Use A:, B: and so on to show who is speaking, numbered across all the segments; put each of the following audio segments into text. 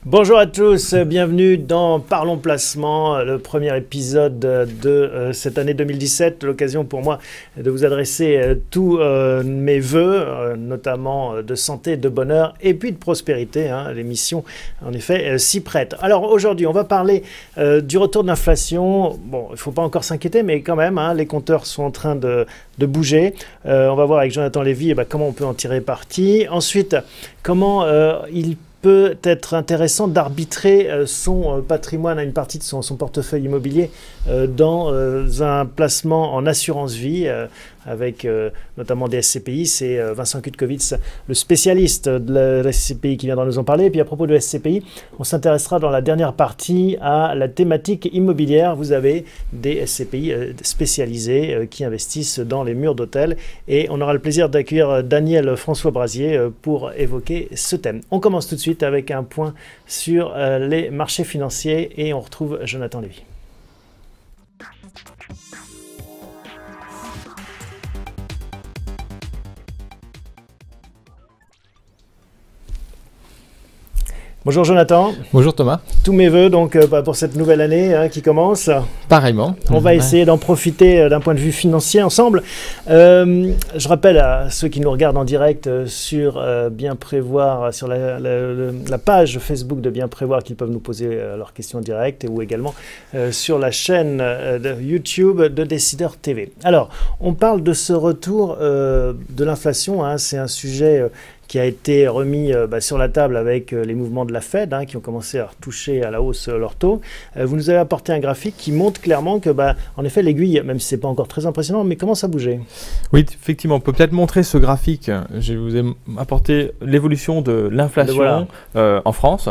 A: Bonjour à tous, bienvenue dans Parlons Placement, le premier épisode de cette année 2017. L'occasion pour moi de vous adresser tous mes vœux, notamment de santé, de bonheur et puis de prospérité. L'émission, en effet, s'y prête. Alors aujourd'hui, on va parler du retour de l'inflation. Bon, il ne faut pas encore s'inquiéter, mais quand même, les compteurs sont en train de bouger. On va voir avec Jonathan Lévy comment on peut en tirer parti. Ensuite, comment il peut être intéressant d'arbitrer son patrimoine à une partie de son portefeuille immobilier dans un placement en assurance vie avec notamment des SCPI. C'est Vincent Kutkovitz, le spécialiste de la SCPI qui viendra nous en parler. Et puis à propos de SCPI, on s'intéressera dans la dernière partie à la thématique immobilière. Vous avez des SCPI spécialisés qui investissent dans les murs d'hôtels et on aura le plaisir d'accueillir Daniel François Brasier pour évoquer ce thème. On commence tout de suite avec un point sur les marchés financiers et on retrouve Jonathan Lévy. Bonjour Jonathan.
B: Bonjour Thomas.
A: Tous mes voeux donc pour cette nouvelle année qui commence.
B: Pareillement.
A: On va essayer d'en profiter d'un point de vue financier ensemble. Je rappelle à ceux qui nous regardent en direct sur Bien Prévoir, sur la page Facebook de Bien Prévoir, qu'ils peuvent nous poser leurs questions en direct ou également sur la chaîne de YouTube de Décideur TV. Alors, on parle de ce retour de l'inflation. C'est un sujet qui a été remis sur la table avec les mouvements de la Fed qui ont commencé à retoucher à la hausse leur taux. Vous nous avez apporté un graphique qui montre clairement que, en effet, l'aiguille, même si ce n'est pas encore très impressionnant, mais commence à bouger.
B: Oui, effectivement, on peut peut-être montrer ce graphique. Je vous ai apporté l'évolution de l'inflation en France.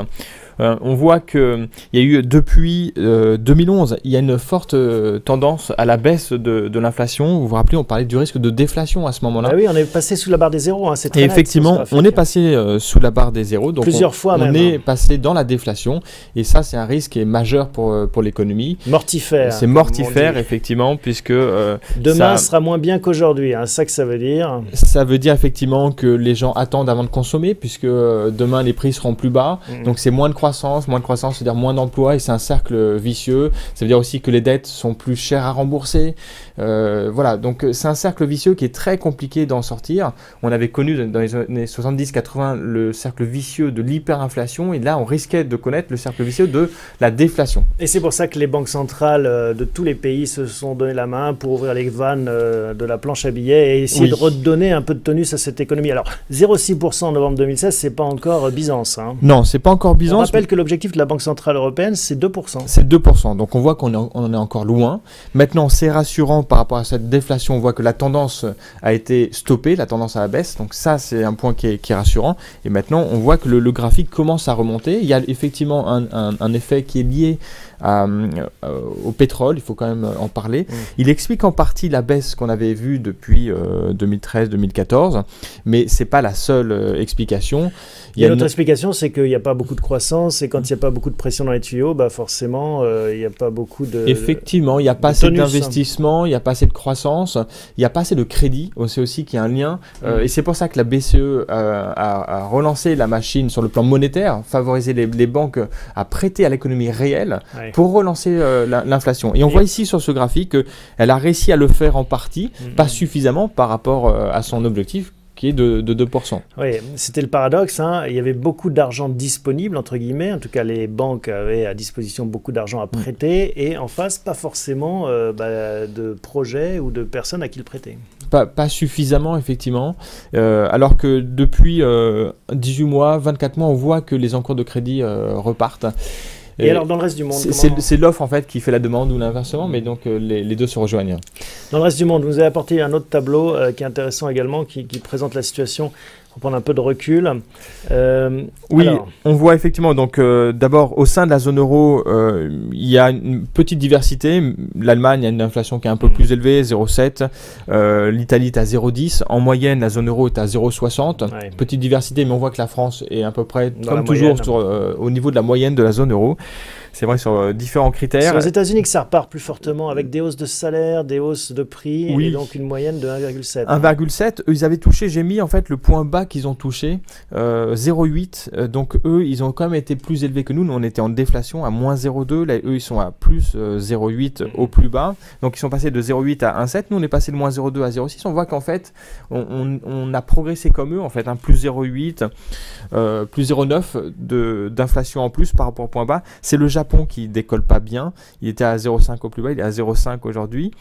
B: On voit qu'il y a eu depuis 2011, il y a une forte tendance à la baisse de l'inflation. Vous vous rappelez, on parlait du risque de déflation à ce moment-là.
A: Ah oui, on est passé sous la barre des zéros. C'est très
B: net, effectivement, on est passé sous la barre des zéros. Donc
A: plusieurs fois même.
B: On est passé dans la déflation et ça, c'est un risque qui est majeur pour l'économie.
A: Mortifère.
B: C'est mortifère, effectivement, puisque
A: demain sera moins bien qu'aujourd'hui. C'est ça que ça veut dire.
B: Ça veut dire effectivement que les gens attendent avant de consommer, puisque demain les prix seront plus bas. Donc c'est moins de croissance, c'est-à-dire moins d'emplois et c'est un cercle vicieux. Ça veut dire aussi que les dettes sont plus chères à rembourser. Voilà, donc c'est un cercle vicieux qui est très compliqué d'en sortir. On avait connu dans les années 70-80 le cercle vicieux de l'hyperinflation et là on risquait de connaître le cercle vicieux de la déflation.
A: Et c'est pour ça que les banques centrales de tous les pays se sont donné la main pour ouvrir les vannes de la planche à billets et essayer de redonner un peu de tonus à cette économie. Alors 0,6% en novembre 2016, c'est pas encore Byzance.
B: Non, c'est pas encore Byzance.
A: On rappelle que l'objectif de la Banque Centrale Européenne, c'est 2%.
B: C'est 2%, donc on voit qu'on en est encore loin. Maintenant, c'est rassurant par rapport à cette déflation. On voit que la tendance a été stoppée, la tendance à la baisse. Donc ça, c'est un point qui est rassurant. Et maintenant, on voit que le graphique commence à remonter. Il y a effectivement un effet qui est lié au pétrole, il faut quand même en parler. Il explique en partie la baisse qu'on avait vue depuis 2013-2014, mais ce n'est pas la seule explication.
A: Il y a une autre explication, c'est qu'il n'y a pas beaucoup de croissance et quand il n'y a pas beaucoup de pression dans les tuyaux, forcément, il n'y a pas beaucoup de...
B: Effectivement, il n'y a pas assez d'investissement, il n'y a pas assez de croissance, il n'y a pas assez de crédit, c'est aussi qu'il y a un lien. Et c'est pour ça que la BCE a relancé la machine sur le plan monétaire, favoriser les banques à prêter à l'économie réelle pour relancer l'inflation. Et on voit ici sur ce graphique qu'elle a réussi à le faire en partie, pas suffisamment par rapport à son objectif qui est de 2%.
A: Oui, c'était le paradoxe. Il y avait beaucoup d'argent disponible, entre guillemets. En tout cas, les banques avaient à disposition beaucoup d'argent à prêter et en face, pas forcément de projets ou de personnes à qui le prêter.
B: Pas suffisamment, effectivement. Alors que depuis 18 mois, 24 mois, on voit que les encours de crédit repartent.
A: Et alors dans le reste du monde,
B: c'est l'offre en fait qui fait la demande ou l'inversement, mais donc les deux se rejoignent.
A: Dans le reste du monde, vous avez apporté un autre tableau qui est intéressant également, qui présente la situation. Pour prendre un peu de recul.
B: Oui, alors, on voit effectivement, donc d'abord au sein de la zone euro, il y a une petite diversité. L'Allemagne a une inflation qui est un peu plus élevée, 0,7. L'Italie est à 0,10. En moyenne, la zone euro est à 0,60. Petite diversité, mais on voit que la France est à peu près, comme toujours, au niveau de la moyenne de la zone euro. c'est vrai sur différents critères.
A: C'est aux États-Unis que ça repart plus fortement avec des hausses de salaire, des hausses de prix
B: Oui.
A: et donc une moyenne de 1,7.
B: 1,7, eux, ils avaient touché, j'ai mis en fait le point bas qu'ils ont touché, 0,8. Donc eux, ils ont quand même été plus élevés que nous. Nous, on était en déflation à moins 0,2. Là, eux, ils sont à plus 0,8 au plus bas. Donc ils sont passés de 0,8 à 1,7. Nous, on est passé de moins 0,2 à 0,6. On voit qu'en fait, on a progressé comme eux, en fait, plus 0,8, plus 0,9 d'inflation en plus par rapport au point bas. C'est le Japon qui décolle pas bien. Il était à 0,5 au plus bas, il est à 0,5 aujourd'hui.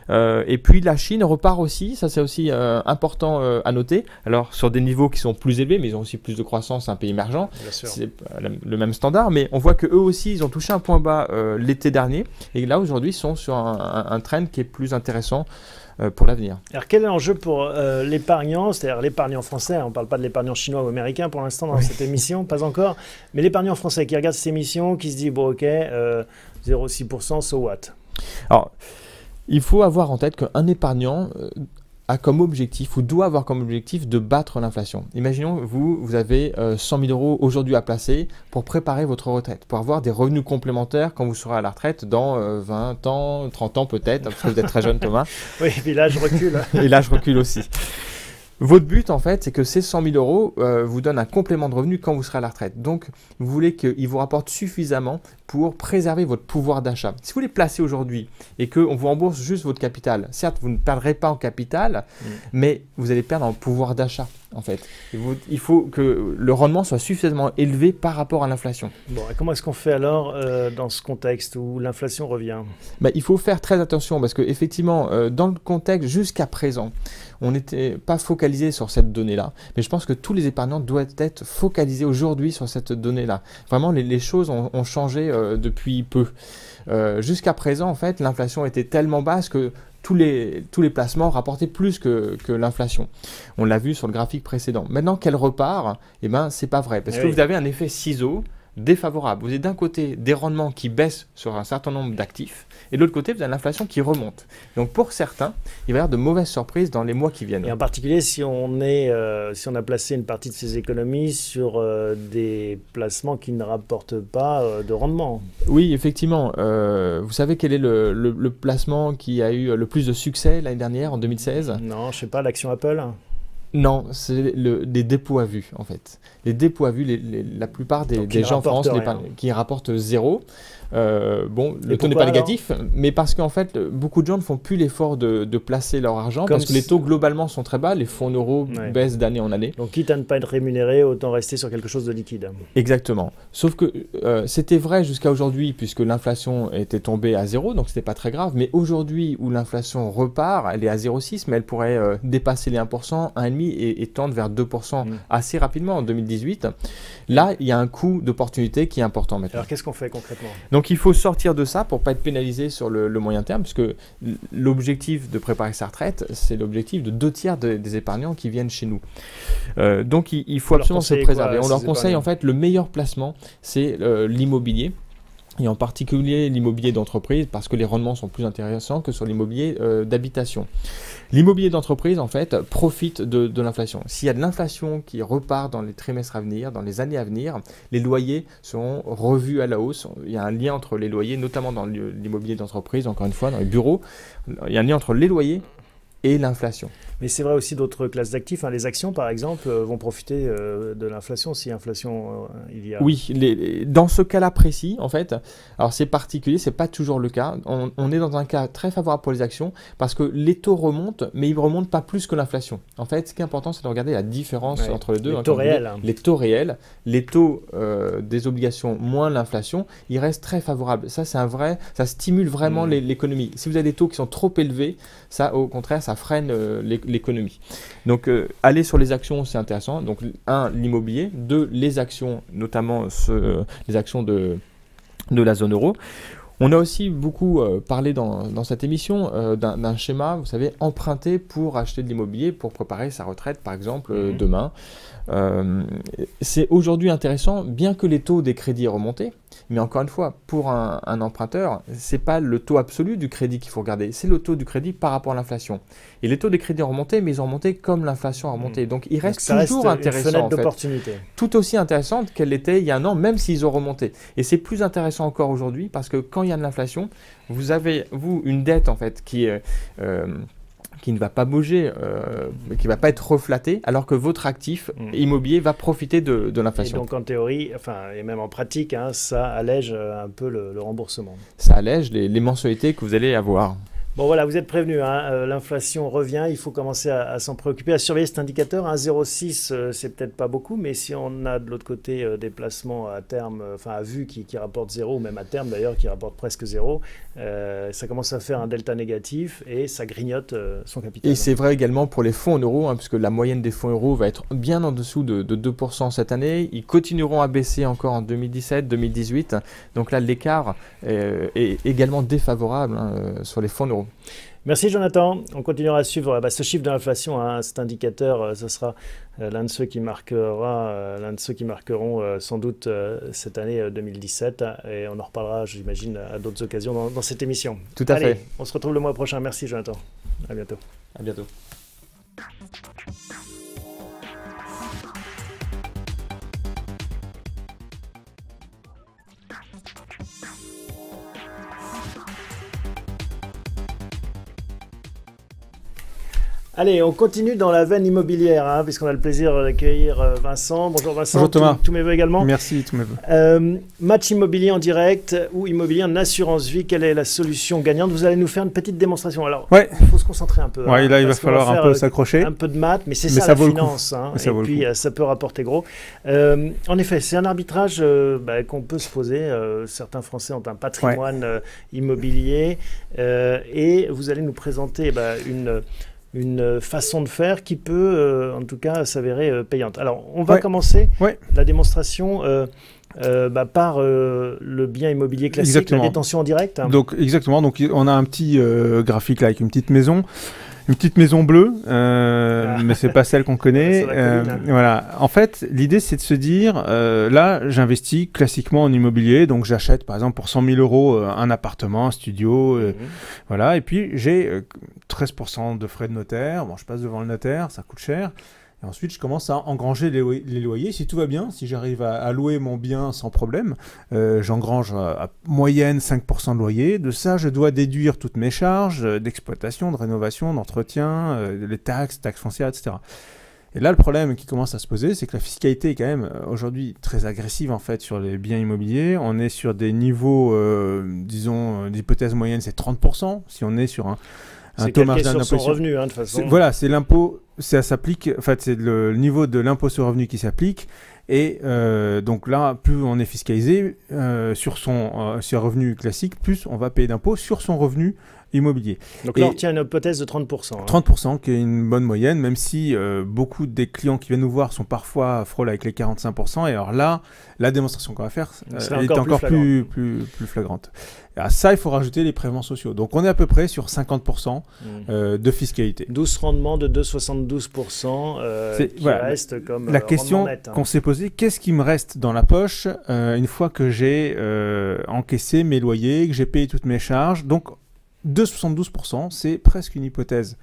B: Et puis la Chine repart aussi, ça c'est aussi important à noter. Alors sur des niveaux qui sont plus élevés, mais ils ont aussi plus de croissance, c'est un pays émergent. C'est le même standard, mais on voit que eux aussi, ils ont touché un point bas l'été dernier. Et là aujourd'hui, ils sont sur un trend qui est plus intéressant pour l'avenir.
A: Alors quel est l'enjeu pour l'épargnant, c'est-à-dire l'épargnant français, on ne parle pas de l'épargnant chinois ou américain pour l'instant dans cette émission, pas encore, mais l'épargnant français qui regarde cette émission, qui se dit bon ok, 0,6%, so what?
B: Alors, il faut avoir en tête qu'un épargnant a comme objectif ou doit avoir comme objectif de battre l'inflation. Imaginons, vous avez 100 000 euros aujourd'hui à placer pour préparer votre retraite, pour avoir des revenus complémentaires quand vous serez à la retraite dans 20 ans, 30 ans peut-être, parce que vous êtes très jeune Thomas.
A: Oui, et puis là je recule.
B: Et là je recule aussi. Votre but, en fait, c'est que ces 100 000 euros vous donnent un complément de revenu quand vous serez à la retraite. Donc, vous voulez qu'ils vous rapportent suffisamment pour préserver votre pouvoir d'achat. Si vous les placez aujourd'hui et qu'on vous rembourse juste votre capital, certes, vous ne perdrez pas en capital, mais vous allez perdre en pouvoir d'achat, en fait. Il faut que le rendement soit suffisamment élevé par rapport à l'inflation.
A: Bon, et comment est-ce qu'on fait alors dans ce contexte où l'inflation revient?
B: Il faut faire très attention parce qu'effectivement, dans le contexte jusqu'à présent, on n'était pas focalisé sur cette donnée-là. Mais je pense que tous les épargnants doivent être focalisés aujourd'hui sur cette donnée-là. Vraiment, les choses ont changé depuis peu. Jusqu'à présent, en fait, l'inflation était tellement basse que tous les placements rapportaient plus que l'inflation. On l'a vu sur le graphique précédent. Maintenant qu'elle repart, c'est pas vrai. Parce que vous avez un effet ciseau défavorable. Vous avez d'un côté des rendements qui baissent sur un certain nombre d'actifs et de l'autre côté, vous avez l'inflation qui remonte. Donc pour certains, il va y avoir de mauvaises surprises dans les mois qui viennent.
A: Et en particulier, si on a placé une partie de ses économies sur des placements qui ne rapportent pas de rendement.
B: Oui, effectivement. Vous savez quel est le placement qui a eu le plus de succès l'année dernière, en 2016?
A: Non, je sais pas, l'action Apple.
B: Non, c'est des dépôts à vue, en fait. Les dépôts à vue, la plupart des gens en France qui rapportent zéro. Le taux n'est pas négatif, mais parce qu'en fait, beaucoup de gens ne font plus l'effort de placer leur argent parce que les taux globalement sont très bas, les fonds en euros baissent d'année en année.
A: Donc, quitte à ne pas être rémunéré, autant rester sur quelque chose de liquide.
B: Exactement. Sauf que c'était vrai jusqu'à aujourd'hui, puisque l'inflation était tombée à 0, donc ce n'était pas très grave. Mais aujourd'hui, où l'inflation repart, elle est à 0,6, mais elle pourrait dépasser les 1%, 1,5% et tendre vers 2% assez rapidement en 2018. Là, il y a un coût d'opportunité qui est important maintenant.
A: Alors, qu'est-ce qu'on fait concrètement ?
B: Donc, il faut sortir de ça pour ne pas être pénalisé sur le moyen terme, puisque l'objectif de préparer sa retraite, c'est l'objectif de 2/3 des épargnants qui viennent chez nous. Donc, il faut absolument se préserver. On leur conseille, en fait, le meilleur placement, c'est l'immobilier. Et en particulier l'immobilier d'entreprise, parce que les rendements sont plus intéressants que sur l'immobilier d'habitation. L'immobilier d'entreprise, en fait, profite de l'inflation. S'il y a de l'inflation qui repart dans les trimestres à venir, dans les années à venir, les loyers seront revus à la hausse. Il y a un lien entre les loyers, notamment dans l'immobilier d'entreprise, encore une fois, dans les bureaux. Il y a un lien entre les loyers et l'inflation.
A: Mais c'est vrai aussi d'autres classes d'actifs. Les actions, par exemple, vont profiter de l'inflation si inflation il y a.
B: Oui, dans ce cas-là précis, en fait, alors c'est particulier, c'est pas toujours le cas. On est dans un cas très favorable pour les actions parce que les taux remontent, mais ils ne remontent pas plus que l'inflation. En fait, ce qui est important, c'est de regarder la différence entre les deux.
A: Les taux réels.
B: Les taux réels, les taux des obligations moins l'inflation, ils restent très favorables. Ça, c'est ça stimule vraiment l'économie. Si vous avez des taux qui sont trop élevés, ça, au contraire, ça freine l'économie. Donc, aller sur les actions, c'est intéressant. Donc, 1, l'immobilier. 2, les actions, notamment les actions de la zone euro. On a aussi beaucoup parlé dans cette émission d'un schéma, vous savez, emprunter pour acheter de l'immobilier, pour préparer sa retraite, par exemple, demain. C'est aujourd'hui intéressant, bien que les taux des crédits aient remonté, mais encore une fois, pour un emprunteur, ce n'est pas le taux absolu du crédit qu'il faut regarder, c'est le taux du crédit par rapport à l'inflation. Et les taux des crédits ont remonté, mais ils ont remonté comme l'inflation a remonté. Donc il reste toujours intéressant,
A: une fenêtre d'opportunité.
B: Tout aussi intéressante qu'elle l'était il y a un an, même s'ils ont remonté. Et c'est plus intéressant encore aujourd'hui, parce que quand il y a de l'inflation, vous avez, vous, une dette en fait qui ne va pas bouger, qui ne va pas être reflaté, alors que votre actif immobilier va profiter de l'inflation.
A: Et donc en théorie, enfin, et même en pratique, hein, ça allège un peu le remboursement.
B: Ça allège les mensualités que vous allez avoir.
A: Bon voilà, vous êtes prévenus, hein, l'inflation revient, il faut commencer à s'en préoccuper, à surveiller cet indicateur. 0,6, c'est peut-être pas beaucoup, mais si on a de l'autre côté des placements à terme, enfin à vue qui rapportent 0, ou même à terme d'ailleurs qui rapportent presque 0, ça commence à faire un delta négatif et ça grignote son capital.
B: Et c'est vrai également pour les fonds en euros, hein, puisque la moyenne des fonds euros va être bien en dessous de 2% cette année. Ils continueront à baisser encore en 2017, 2018. Donc là, l'écart est également défavorable sur les fonds euros.
A: Merci Jonathan. On continuera à suivre ce chiffre de l'inflation, hein, cet indicateur. Ce sera l'un de ceux qui marqueront sans doute cette année 2017. Et on en reparlera, j'imagine, à d'autres occasions dans cette émission.
B: Tout à fait.
A: On se retrouve le mois prochain. Merci Jonathan. À bientôt.
B: À bientôt.
A: Allez, on continue dans la veine immobilière, hein, puisqu'on a le plaisir d'accueillir Vincent. Bonjour Vincent.
C: Bonjour Thomas.
A: Tous mes voeux également.
C: Merci, tous mes voeux.
A: Match immobilier en direct ou immobilier en assurance vie, quelle est la solution gagnante? Vous allez nous faire une petite démonstration. Alors, il faut se concentrer un peu.
C: Ouais, hein, là, il va falloir un peu s'accrocher.
A: Un peu de maths, mais c'est ça la finance. Hein, et puis, ça peut rapporter gros. En effet, c'est un arbitrage qu'on peut se poser. Certains Français ont un patrimoine immobilier. Et vous allez nous présenter une façon de faire qui peut, en tout cas, s'avérer payante. Alors, on va commencer la démonstration par le bien immobilier classique, la détention en direct.
C: Donc, exactement. Donc, on a un petit graphique là avec une petite maison. Une petite maison bleue, mais c'est pas celle qu'on connaît. Voilà. En fait, l'idée, c'est de se dire, là, j'investis classiquement en immobilier, donc j'achète, par exemple, pour 100 000 € un appartement, un studio, voilà. Et puis, j'ai 13% de frais de notaire. Bon, je passe devant le notaire, ça coûte cher. Et ensuite, je commence à engranger les loyers. Si tout va bien, si j'arrive à louer mon bien sans problème, j'engrange à moyenne 5% de loyer. De ça, je dois déduire toutes mes charges d'exploitation, de rénovation, d'entretien, les taxes foncières, etc. Et là, le problème qui commence à se poser, c'est que la fiscalité est quand même aujourd'hui très agressive en fait sur les biens immobiliers. On est sur des niveaux, disons, d'hypothèse moyenne, c'est 30%. Si on est sur un taux marginal
A: sur son
C: d'imposition.
A: revenu, hein, de toute façon.
C: Voilà, c'est l'impôt, ça s'applique, en fait, c'est le niveau de l'impôt sur le revenu qui s'applique. Et donc là, plus on est fiscalisé sur son revenu classique, plus on va payer d'impôts sur son revenu immobilier.
A: Donc là, on retient une hypothèse de 30%. Hein.
C: 30%, qui est une bonne moyenne, même si beaucoup des clients qui viennent nous voir sont parfois frôlent avec les 45%. Et alors là, la démonstration qu'on va faire est encore plus flagrante. Et à ça, il faut rajouter les prélèvements sociaux. Donc on est à peu près sur 50% de fiscalité.
A: 12 rendements de 2,72% qui reste comme
C: la question
A: net, hein.
C: qu'on s'est posée, qu'est-ce qui me reste dans la poche une fois que j'ai encaissé mes loyers, que j'ai payé toutes mes charges. Donc 2,72%, c'est presque une hypothèse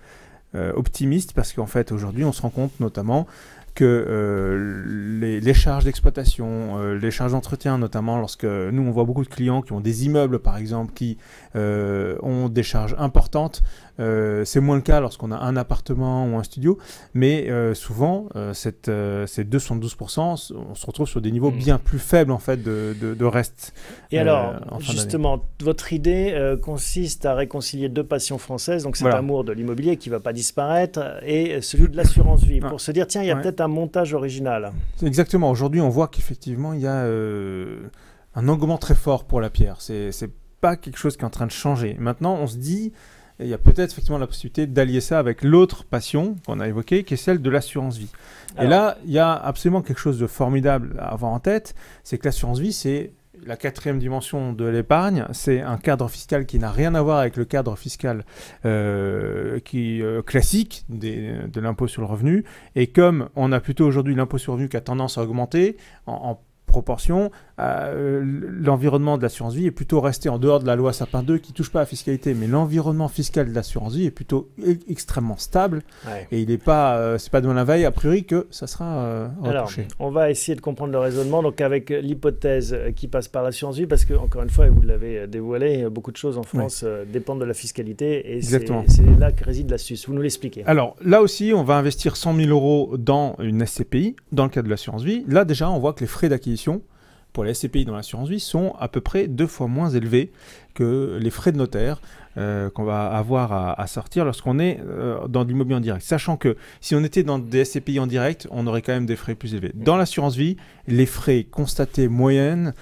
C: optimiste parce qu'en fait, aujourd'hui, on se rend compte notamment que les charges d'exploitation, les charges d'entretien, notamment lorsque nous, on voit beaucoup de clients qui ont des immeubles, par exemple, qui ont des charges importantes. C'est moins le cas lorsqu'on a un appartement ou un studio, mais souvent, ces 2,72%, on se retrouve sur des niveaux bien plus faibles en fait, de reste.
A: Et alors, justement, votre idée consiste à réconcilier deux passions françaises, donc cet amour de l'immobilier qui ne va pas disparaître, et celui de l'assurance vie, pour se dire, tiens, il y a peut-être un montage original.
C: Exactement. Aujourd'hui, on voit qu'effectivement, il y a un engouement très fort pour la pierre. C'est pas quelque chose qui est en train de changer. Maintenant, on se dit, il y a peut-être effectivement la possibilité d'allier ça avec l'autre passion qu'on a évoquée, qui est celle de l'assurance vie. Et là, il y a absolument quelque chose de formidable à avoir en tête, c'est que l'assurance vie, c'est La quatrième dimension de l'épargne, c'est un cadre fiscal qui n'a rien à voir avec le cadre fiscal classique de l'impôt sur le revenu. Et comme on a plutôt aujourd'hui l'impôt sur le revenu qui a tendance à augmenter en proportion, l'environnement de l'assurance vie est plutôt resté en dehors de la loi Sapin 2 qui ne touche pas à la fiscalité, mais l'environnement fiscal de l'assurance vie est plutôt extrêmement stable et il n'est pas, c'est pas demain la veille a priori que ça sera retouché.
A: Alors, on va essayer de comprendre le raisonnement, donc avec l'hypothèse qui passe par l'assurance vie, parce que encore une fois, et vous l'avez dévoilé, beaucoup de choses en France dépendent de la fiscalité et c'est là que réside l'astuce. Vous nous l'expliquez.
C: Alors là aussi, on va investir 100 000 € dans une SCPI, dans le cadre de l'assurance vie. Là déjà, on voit que les frais d'acquisition pour les SCPI dans l'assurance vie sont à peu près 2 fois moins élevés que les frais de notaire qu'on va avoir à sortir lorsqu'on est dans de l'immobilier en direct. Sachant que si on était dans des SCPI en direct, on aurait quand même des frais plus élevés. Dans l'assurance vie, les frais constatés moyens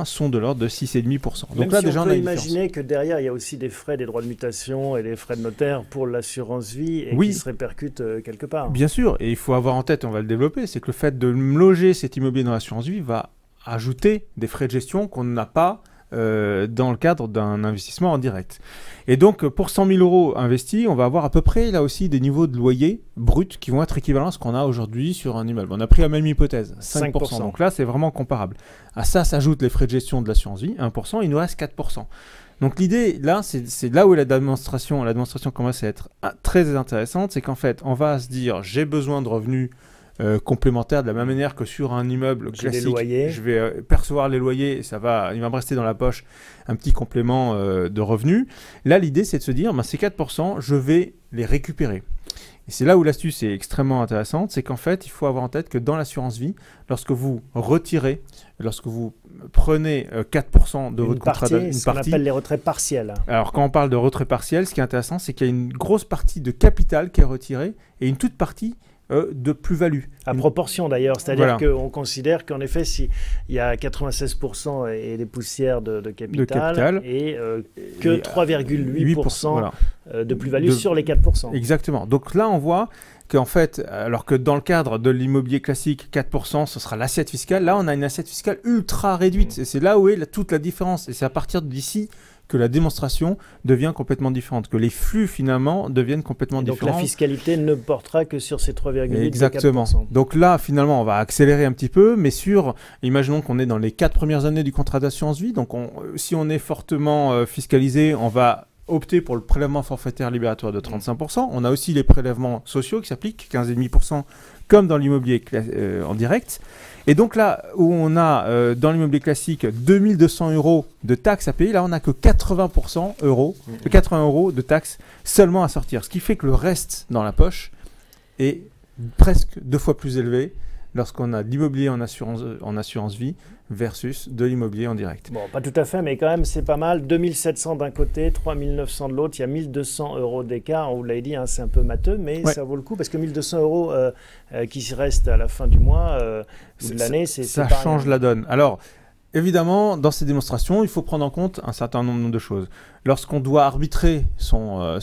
C: sont de l'ordre de 6,5%. Donc
A: même
C: là,
A: si
C: déjà,
A: on peut
C: a une
A: imaginer que derrière, il y a aussi des frais, des droits de mutation et des frais de notaire pour l'assurance vie et qui se répercutent quelque part.
C: Bien sûr, et il faut avoir en tête, on va le développer, c'est que le fait de loger cet immobilier dans l'assurance vie va ajouter des frais de gestion qu'on n'a pas dans le cadre d'un investissement en direct. Et donc, pour 100 000 € investis, on va avoir à peu près, là aussi, des niveaux de loyer bruts qui vont être équivalents à ce qu'on a aujourd'hui sur un immeuble. On a pris la même hypothèse, 5%. Donc là, c'est vraiment comparable. À ça s'ajoutent les frais de gestion de l'assurance vie, 1%, il nous reste 4%. Donc l'idée, là, c'est là où la démonstration commence à être très intéressante, c'est qu'en fait, on va se dire, j'ai besoin de revenus complémentaires de la même manière que sur un immeuble classique, je vais percevoir les loyers, il va me rester dans la poche un petit complément de revenus. Là, l'idée, c'est de se dire, ces 4%, je vais les récupérer. Et c'est là où l'astuce est extrêmement intéressante, c'est qu'en fait, il faut avoir en tête que dans l'assurance vie, lorsque vous prenez 4% de votre contrat
A: une partie, qu'on appelle les retraits partiels.
C: Alors, quand on parle de retrait partiel, ce qui est intéressant, c'est qu'il y a une grosse partie de capital qui est retirée et une toute partie de plus-value.
A: À proportion d'ailleurs, c'est-à-dire qu'on considère qu'en effet, s'il y a 96% et des poussières de capital et que 3,8% de plus-value sur les 4%.
C: Exactement. Donc là, on voit qu'en fait, alors que dans le cadre de l'immobilier classique, 4%, ce sera l'assiette fiscale. Là, on a une assiette fiscale ultra réduite. Et c'est là où est toute la différence. Et c'est à partir d'ici que la démonstration devient complètement différente, que les flux finalement deviennent complètement différents.
A: Donc la fiscalité ne portera que sur ces 3,8%.
C: Exactement. Donc là, finalement, on va accélérer un petit peu, mais imaginons qu'on est dans les 4 premières années du contrat d'assurance vie, donc si on est fortement fiscalisé, on va opter pour le prélèvement forfaitaire libératoire de 35%. On a aussi les prélèvements sociaux qui s'appliquent, 15,5%, comme dans l'immobilier en direct. Et donc là où on a dans l'immobilier classique 2200 € de taxes à payer, là on n'a que 80 € de taxes seulement à sortir. Ce qui fait que le reste dans la poche est presque 2 fois plus élevé lorsqu'on a de l'immobilier en assurance vie versus de l'immobilier en direct.
A: Bon, pas tout à fait, mais quand même, c'est pas mal. 2700 d'un côté, 3900 de l'autre. Il y a 1200 € d'écart. On vous l'avez dit, c'est un peu matheux, mais ça vaut le coup parce que 1200 € qui restent à la fin du mois ou de l'année,
C: ça change la donne. Alors, évidemment, dans ces démonstrations, il faut prendre en compte un certain nombre de choses. Lorsqu'on doit arbitrer son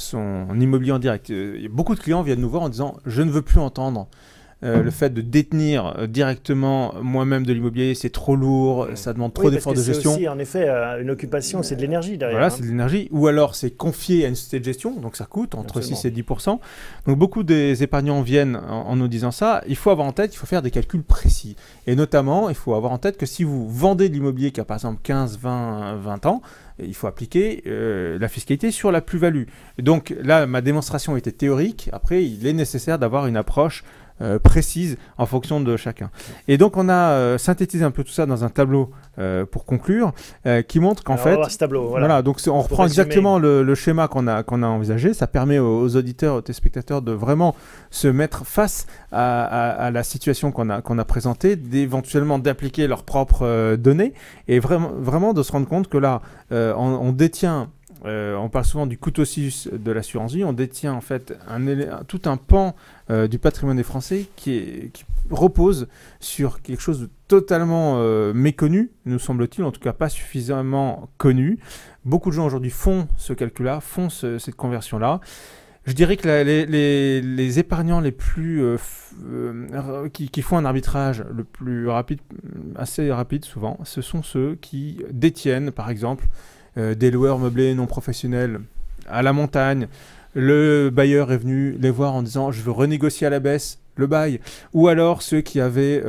C: immobilier en direct, beaucoup de clients viennent nous voir en disant « Je ne veux plus entendre le fait de détenir directement moi-même de l'immobilier, c'est trop lourd, ça demande trop d'efforts de gestion.
A: C'est aussi en effet une occupation, c'est de l'énergie derrière.
C: Voilà, c'est de l'énergie. Ou alors c'est confié à une société de gestion, donc ça coûte entre 6 et 10%. Donc beaucoup des épargnants viennent en nous disant ça. Il faut avoir en tête, il faut faire des calculs précis. Et notamment, il faut avoir en tête que si vous vendez de l'immobilier qui a par exemple 15, 20 ans, il faut appliquer la fiscalité sur la plus-value. Donc là, ma démonstration était théorique. Après, il est nécessaire d'avoir une approche précise en fonction de chacun. Et donc, on a synthétisé un peu tout ça dans un tableau pour conclure, qui montre qu'en fait...
A: On va voir ce tableau,
C: voilà, donc on reprend exactement le schéma qu'on a envisagé. Ça permet aux auditeurs, aux téléspectateurs de vraiment se mettre face à la situation qu'on a présentée, d'éventuellement d'appliquer leurs propres données et vraiment de se rendre compte que là, on détient... on parle souvent du couteau suisse de l'assurance vie. On détient en fait tout un pan du patrimoine des Français qui repose sur quelque chose de totalement méconnu, nous semble-t-il, en tout cas pas suffisamment connu. Beaucoup de gens aujourd'hui font ce calcul-là, font cette conversion-là. Je dirais que les épargnants les plus qui font un arbitrage le plus rapide, assez rapide souvent, ce sont ceux qui détiennent, par exemple, des loueurs meublés non professionnels à la montagne. Le bailleur est venu les voir en disant « je veux renégocier à la baisse le bail ». Ou alors ceux qui avaient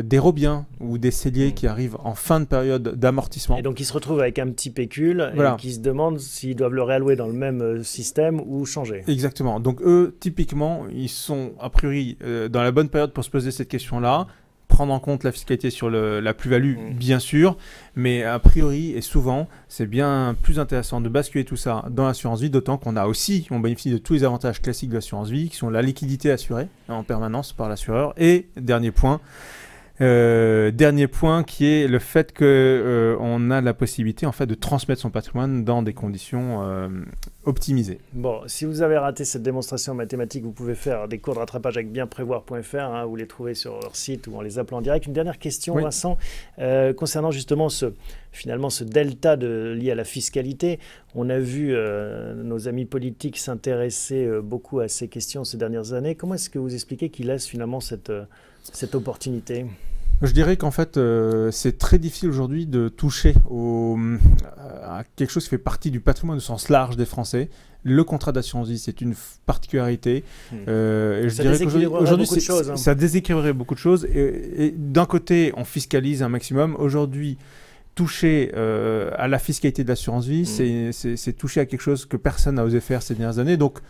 C: des Robiens ou des celliers qui arrivent en fin de période d'amortissement.
A: Et donc ils se retrouvent avec un petit pécule et qui se demandent s'ils doivent le réallouer dans le même système ou changer.
C: Exactement. Donc eux, typiquement, ils sont a priori dans la bonne période pour se poser cette question-là. Prendre en compte la fiscalité sur la plus-value, bien sûr, mais a priori et souvent, c'est bien plus intéressant de basculer tout ça dans l'assurance vie, d'autant on bénéficie de tous les avantages classiques de l'assurance vie, qui sont la liquidité assurée en permanence par l'assureur, et dernier point qui est le fait qu'on a la possibilité en fait de transmettre son patrimoine dans des conditions optimisées.
A: Bon, si vous avez raté cette démonstration mathématique, vous pouvez faire des cours de rattrapage avec bienprévoir.fr, vous les trouvez sur leur site ou en les appelant en direct. Une dernière question, Vincent, concernant justement ce delta lié à la fiscalité. On a vu nos amis politiques s'intéresser beaucoup à ces questions ces dernières années. Comment est-ce que vous expliquez qu'ils laissent finalement cette opportunité ?
C: Je dirais qu'en fait, c'est très difficile aujourd'hui de toucher à quelque chose qui fait partie du patrimoine au sens large des Français. Le contrat d'assurance vie, c'est une particularité. Et je dirais qu'aujourd'hui, ça déséquilibrerait beaucoup de choses. Et d'un côté, on fiscalise un maximum. Aujourd'hui, toucher à la fiscalité de l'assurance vie, c'est toucher à quelque chose que personne n'a osé faire ces dernières années. Donc,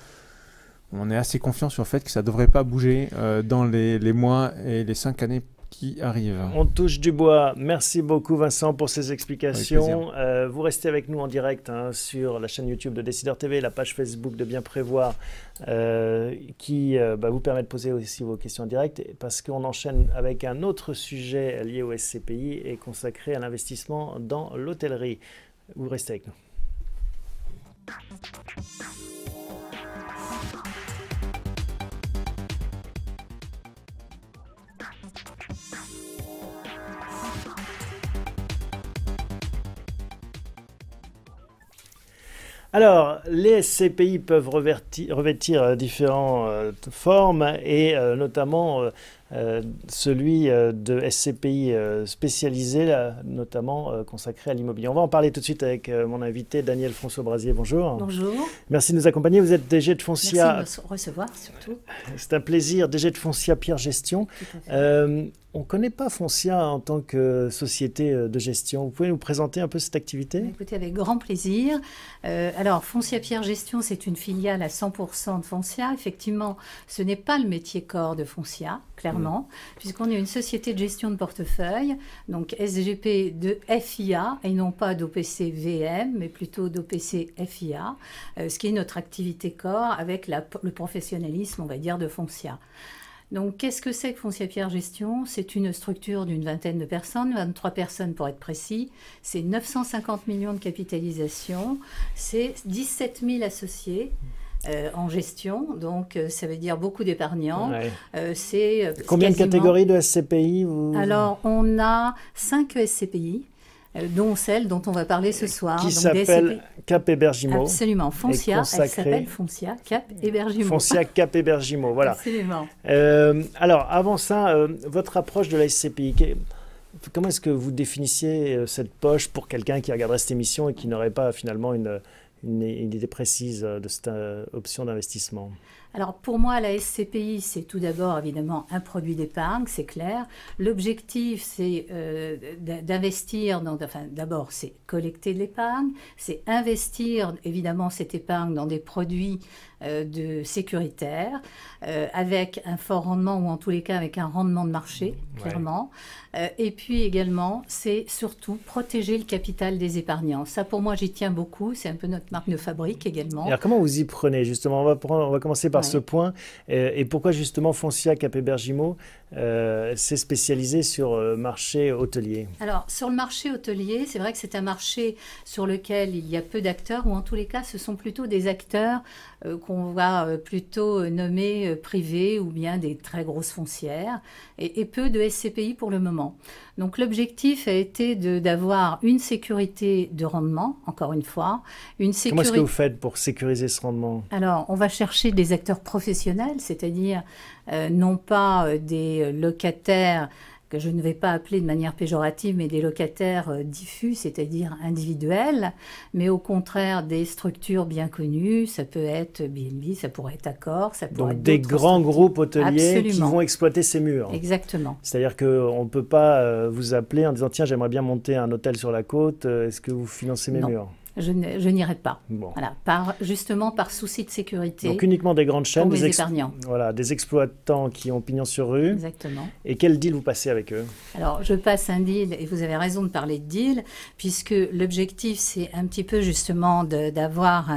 C: on est assez confiant sur le fait que ça ne devrait pas bouger dans les mois et les 5 années qui arrivent.
A: On touche du bois. Merci beaucoup Vincent pour ces explications. Vous restez avec nous en direct sur la chaîne YouTube de Décideur TV, la page Facebook de Bien Prévoir qui vous permet de poser aussi vos questions en direct parce qu'on enchaîne avec un autre sujet lié au SCPI et consacré à l'investissement dans l'hôtellerie. Vous restez avec nous. Alors, les SCPI peuvent revêtir différentes formes et notamment celui de SCPI spécialisé, notamment consacré à l'immobilier. On va en parler tout de suite avec mon invité Daniel François-Brasier. Bonjour.
D: Bonjour.
A: Merci de nous accompagner. Vous êtes DG de Foncia.
D: Merci de me recevoir surtout.
A: C'est un plaisir. DG de Foncia Pierre Gestion. On ne connaît pas Foncia en tant que société de gestion. Vous pouvez nous présenter un peu cette activité ?
D: Écoutez, avec grand plaisir. Alors, Foncia Pierre Gestion, c'est une filiale à 100% de Foncia. Effectivement, ce n'est pas le métier corps de Foncia, clairement, puisqu'on est une société de gestion de portefeuille, donc SGP de FIA, et non pas d'OPC VM, mais plutôt d'OPC FIA, ce qui est notre activité corps avec le professionnalisme, on va dire, de Foncia. Donc, qu'est-ce que c'est que Foncia Pierre Gestion ? C'est une structure d'une vingtaine de personnes, 23 personnes pour être précis. C'est 950 millions de capitalisation. C'est 17 000 associés en gestion. Donc, ça veut dire beaucoup d'épargnants. Ouais.
A: Combien de catégories de SCPI
D: Alors, on a 5 SCPI. Dont celle dont on va parler ce soir.
A: Qui s'appelle Cap Hébergimo.
D: Absolument, Foncia, elle s'appelle Foncia Cap Hébergimo.
A: Foncia Cap Hébergimo, voilà.
D: Absolument.
A: Alors, avant ça, votre approche de la SCPI, comment est-ce que vous définissiez cette poche pour quelqu'un qui regarderait cette émission et qui n'aurait pas finalement une idée précise de cette option d'investissement ?
D: Alors pour moi, la SCPI, c'est tout d'abord évidemment un produit d'épargne, c'est clair. L'objectif, c'est d'investir, d'abord c'est collecter de l'épargne, c'est investir évidemment cette épargne dans des produits sécuritaires, avec un fort rendement ou en tous les cas avec un rendement de marché, clairement. Et puis également, c'est surtout protéger le capital des épargnants. Ça pour moi, j'y tiens beaucoup, c'est un peu notre marque de fabrique également.
A: Alors comment vous y prenez justement ? On va commencer par ce point. Et pourquoi justement Foncia Cap Hébergimo s'est spécialisé sur le marché hôtelier ?
D: Alors sur le marché hôtelier, c'est vrai que c'est un marché sur lequel il y a peu d'acteurs, ou en tous les cas ce sont plutôt des acteurs qu'on va plutôt nommer privés ou bien des très grosses foncières et peu de SCPI pour le moment. Donc l'objectif a été d'avoir une sécurité de rendement, encore une fois.
A: Comment est-ce que vous faites pour sécuriser ce rendement?
D: Alors, on va chercher des acteurs professionnels, c'est-à-dire non pas des locataires que je ne vais pas appeler de manière péjorative, mais des locataires diffus, c'est-à-dire individuels, mais au contraire des structures bien connues, ça peut être BNB, ça pourrait être Accor, ça pourrait être
A: des grands groupes hôteliers qui
D: Absolument.
A: vont exploiter ces murs.
D: Exactement.
A: C'est-à-dire qu'on ne peut pas vous appeler en disant « Tiens, j'aimerais bien monter un hôtel sur la côte, est-ce que vous financez mes murs ?»
D: Je n'irai pas.
A: Bon.
D: Voilà, justement par souci de sécurité.
A: Donc uniquement des grandes chaînes,
D: pour mes épargnants.
A: Voilà, des exploitants qui ont pignon sur rue.
D: Exactement.
A: Et quel deal vous passez avec eux?
D: Alors, je passe un deal, et vous avez raison de parler de deal, puisque l'objectif, c'est un petit peu justement d'avoir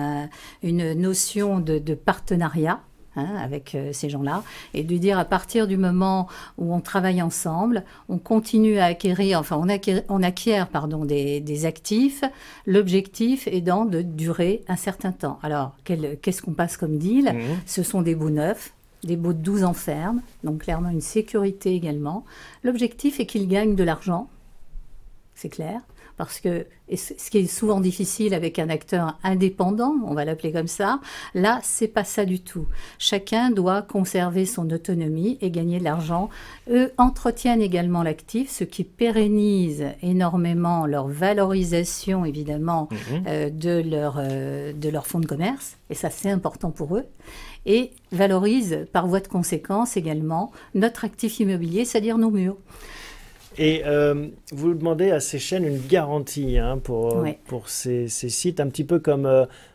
D: une notion de partenariat. Avec ces gens-là, et de dire à partir du moment où on travaille ensemble, on continue à acquérir, enfin on acquiert des actifs, l'objectif étant de durer un certain temps. Alors, qu'est-ce qu'on passe comme deal? Ce sont des baux neufs, des baux de 12 ans ferme, donc clairement une sécurité également. L'objectif est qu'ils gagnent de l'argent, c'est clair. Parce que ce qui est souvent difficile avec un acteur indépendant, on va l'appeler comme ça, là, c'est pas ça du tout. Chacun doit conserver son autonomie et gagner de l'argent. Eux entretiennent également l'actif, ce qui pérennise énormément leur valorisation, évidemment, de leur fonds de commerce. Et ça, c'est important pour eux. Et valorise, par voie de conséquence, également, notre actif immobilier, c'est-à-dire nos murs.
A: Et vous demandez à ces chaînes une garantie pour ces sites, un petit peu comme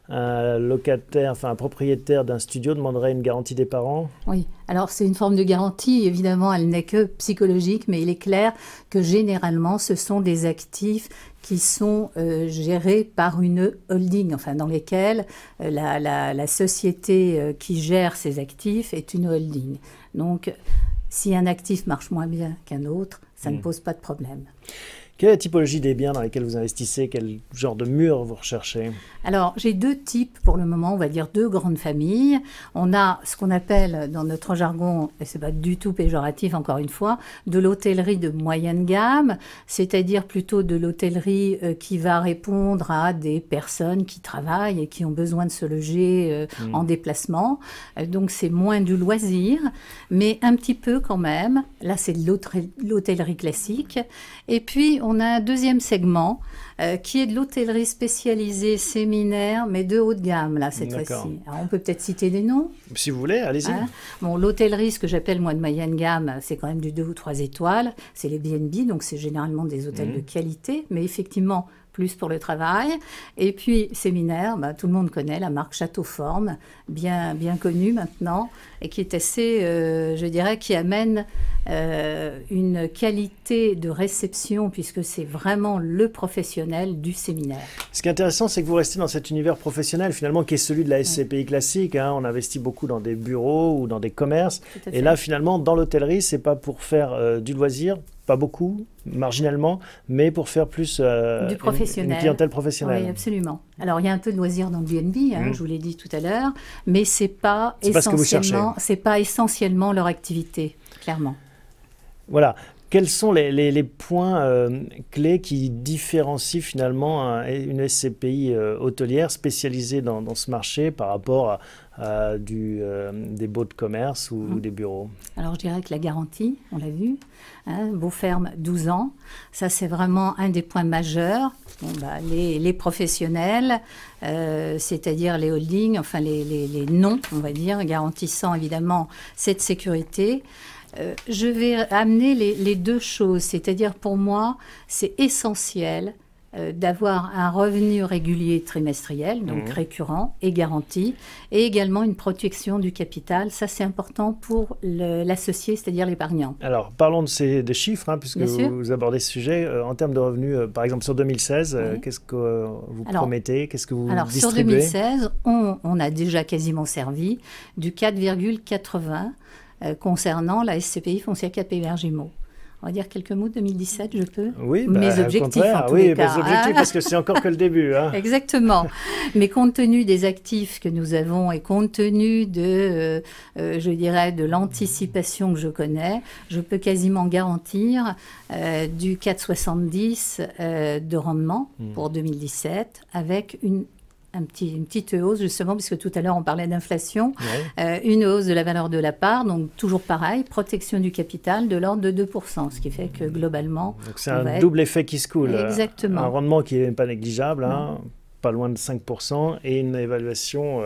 A: un locataire, enfin un propriétaire d'un studio demanderait une garantie des parents?
D: Oui, alors c'est une forme de garantie, évidemment, elle n'est que psychologique, mais il est clair que généralement, ce sont des actifs qui sont gérés par une holding, enfin dans lesquels la société qui gère ces actifs est une holding. Donc, si un actif marche moins bien qu'un autre, ça ne pose pas de problème.
A: Quelle est la typologie des biens dans lesquels vous investissez? Quel genre de mur vous recherchez?
D: Alors, j'ai deux types pour le moment, on va dire deux grandes familles. On a ce qu'on appelle dans notre jargon, et ce n'est pas du tout péjoratif encore une fois, de l'hôtellerie de moyenne gamme, c'est-à-dire plutôt de l'hôtellerie qui va répondre à des personnes qui travaillent et qui ont besoin de se loger en déplacement. Donc, c'est moins du loisir, mais un petit peu quand même. Là, c'est de l'hôtellerie classique. Et puis, on a un deuxième segment qui est de l'hôtellerie spécialisée séminaire, mais de haut de gamme, là, cette fois-ci. Alors, on peut peut-être citer des noms.
A: Si vous voulez, allez-y.
D: Bon, l'hôtellerie, ce que j'appelle, moi, de moyenne gamme, c'est quand même du 2 ou 3 étoiles. C'est les BNB, donc c'est généralement des hôtels de qualité, mais effectivement, plus pour le travail. Et puis, séminaire, tout le monde connaît la marque Château Forme, bien connue maintenant, et qui est assez, je dirais, qui amène une qualité de réception, puisque c'est vraiment le professionnel du séminaire.
A: Ce qui est intéressant, c'est que vous restez dans cet univers professionnel, finalement, qui est celui de la SCPI classique. On investit beaucoup dans des bureaux ou dans des commerces. Et là, finalement, dans l'hôtellerie, c'est pas pour faire du loisir, pas beaucoup, marginalement, mais pour faire plus
D: du professionnel.
A: Une clientèle professionnelle.
D: Oui, absolument. Alors, il y a un peu de loisir dans le BNB, je vous l'ai dit tout à l'heure, mais c'est pas essentiellement leur activité, clairement.
A: Voilà. Quels sont les points clés qui différencient finalement une SCPI hôtelière spécialisée dans ce marché par rapport à des baux de commerce ou des bureaux? Alors,
D: je dirais que la garantie, on l'a vu, baux ferme 12 ans, ça c'est vraiment un des points majeurs. Bon, les professionnels, c'est-à-dire les holdings, enfin les noms, on va dire, garantissant évidemment cette sécurité. Je vais amener les deux choses, c'est-à-dire pour moi, c'est essentiel d'avoir un revenu régulier trimestriel, donc récurrent et garanti, et également une protection du capital. Ça, c'est important pour l'associé, c'est-à-dire l'épargnant.
A: Alors, parlons des chiffres, puisque vous abordez ce sujet. En termes de revenus, par exemple, sur 2016, qu'est-ce que vous promettez? Qu'est-ce que vous distribuez?
D: Sur 2016, on a déjà quasiment servi du 4,80 concernant la SCPI Foncière 4 Hébergement. on va dire quelques mots de 2017, je peux?
A: Oui,
D: mes objectifs en tous
A: oui,
D: les cas.
A: mes objectifs, parce que c'est encore que le début. Hein.
D: Exactement. Mais compte tenu des actifs que nous avons et compte tenu de, je dirais, de l'anticipation que je connais, je peux quasiment garantir du 4,70 de rendement pour 2017 avec une petite hausse, justement, puisque tout à l'heure on parlait d'inflation, une hausse de la valeur de la part, donc toujours pareil, protection du capital de l'ordre de 2%, ce qui fait que globalement...
A: Donc c'est un double effet qui se coule.
D: Exactement.
A: Un rendement qui n'est pas négligeable, hein, pas loin de 5%, et une réévaluation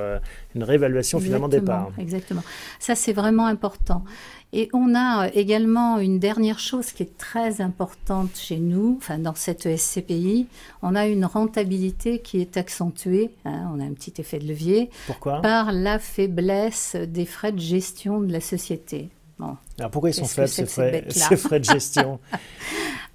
A: finalement des parts.
D: Exactement. Ça, c'est vraiment important. Et on a également une dernière chose qui est très importante chez nous, enfin dans cette SCPI, on a une rentabilité qui est accentuée, hein, on a un petit effet de levier.
A: Pourquoi ?
D: Par la faiblesse des frais de gestion de la société. Bon.
A: Alors pourquoi ils sont faibles ces frais de gestion?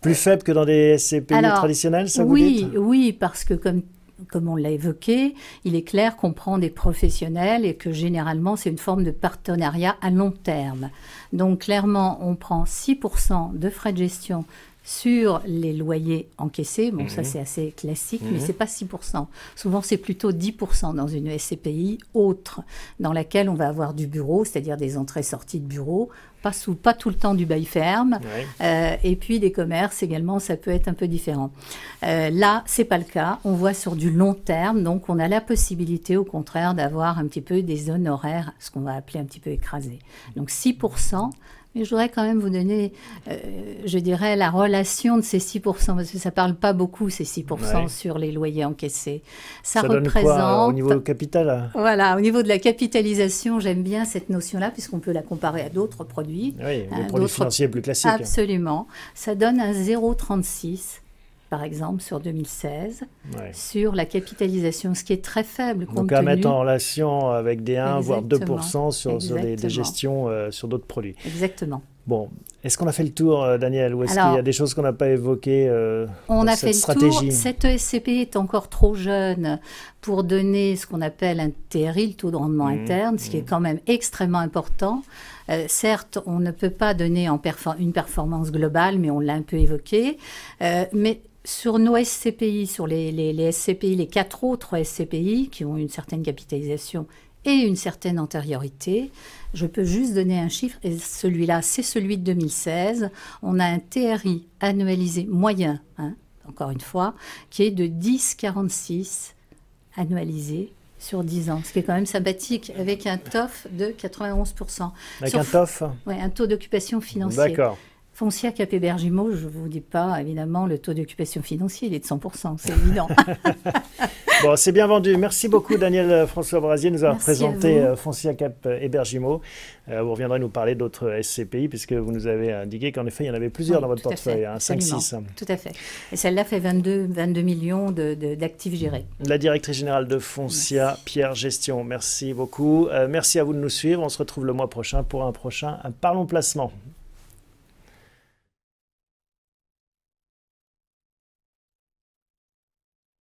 A: Plus faibles que dans des SCPI traditionnels, ça vous dit ?
D: Oui, parce que comme on l'a évoqué, il est clair qu'on prend des professionnels et que généralement, c'est une forme de partenariat à long terme. Donc, clairement, on prend 6% de frais de gestion sur les loyers encaissés. Bon, ça, c'est assez classique, mais ce n'est pas 6%. Souvent, c'est plutôt 10% dans une SCPI autre, dans laquelle on va avoir du bureau, c'est-à-dire des entrées-sorties de bureau, pas tout le temps du bail ferme, et puis des commerces également, ça peut être un peu différent. Là, ce n'est pas le cas. On voit sur du long terme, donc on a la possibilité, au contraire, d'avoir un petit peu des honoraires, ce qu'on va appeler un petit peu écrasés. Donc 6%. Mais je voudrais quand même vous donner, je dirais, la relation de ces 6%, parce que ça ne parle pas beaucoup, ces 6% sur les loyers encaissés. Ça représente...
A: donne quoi au niveau capital?
D: Voilà, au niveau de la capitalisation, j'aime bien cette notion-là, puisqu'on peut la comparer à d'autres produits.
A: Oui, les produits financiers plus classiques.
D: Absolument. Ça donne un 0,36. Par exemple, sur 2016, sur la capitalisation, ce qui est très faible.
A: Donc à mettre en relation avec des 1, voire 2% sur des gestions sur d'autres produits.
D: Exactement.
A: Bon, est-ce qu'on a fait le tour, Daniel, ou est-ce qu'il y a des choses qu'on n'a pas évoquées
D: on
A: dans
D: a
A: cette
D: fait
A: stratégie?
D: Le tour. Cette SCPI est encore trop jeune pour donner ce qu'on appelle un TRI, le taux de rendement interne, ce qui est quand même extrêmement important. Certes, on ne peut pas donner une performance globale, mais on l'a un peu évoqué. Mais sur nos SCPI, sur les SCPI, les 4 autres SCPI qui ont une certaine capitalisation et une certaine antériorité, je peux juste donner un chiffre, et celui-là, c'est celui de 2016. On a un TRI annualisé moyen, hein, encore une fois, qui est de 10,46 annualisé sur 10 ans, ce qui est quand même sympathique, avec un TOF de 91%.
A: Avec un TOF?
D: Oui, un taux d'occupation financier.
A: D'accord.
D: Foncia Cap Hébergimo, je ne vous dis pas, évidemment, le taux d'occupation financier, il est de 100%, c'est évident.
A: Bon, c'est bien vendu. Merci beaucoup, Daniel François Brasier, de nous avoir présenté Foncia Cap Hébergimo. Vous reviendrez nous parler d'autres SCPI, puisque vous nous avez indiqué qu'en effet, il y en avait plusieurs dans votre portefeuille, 5-6.
D: Tout à fait. Et celle-là fait 22 millions d'actifs gérés.
A: La directrice générale de Foncia, Pierre Gestion. Merci beaucoup. Merci à vous de nous suivre. On se retrouve le mois prochain pour un prochain Parlons Placement.